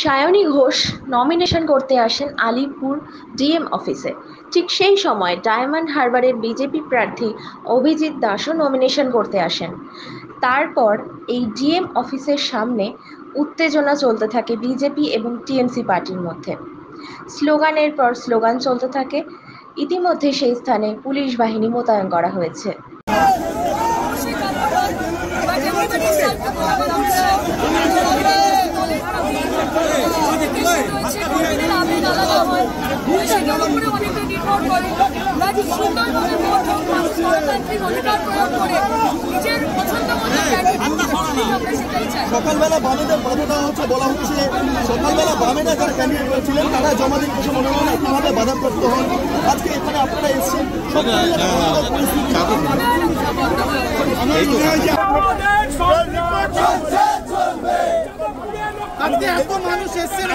Sayani Ghosh nomination করতে আসেন Alipur DM অফিসে। ঠিক সেই সময় ডায়মন্ড হারবারের বিজেপি প্রার্থী অভিজিৎ দাসও নমিনেশন করতে আসেন। তারপর এই ডিএম অফিসের সামনে উত্তেজনা চলতে থাকে বিজেপি এবং টিএমসি পার্টির মধ্যে। স্লোগানের পর স্লোগান চলতে থাকে। ইতিমধ্যে সেই স্থানে পুলিশ বাহিনী মোতায়েন করা হয়েছে। সকালবেলা বামেদের বাধা দেওয়া হচ্ছে, বলা হচ্ছে সকালবেলা বামেরা যারা ক্যান্ডিডেট করেছিলেন তারা জমা দিন কিছু মনোনয়ন একইভাবে বাধাপ্রাপ্ত হন। আজকে এখানে আপনারা এসেছেন, আজকে এত মানুষ এসছেন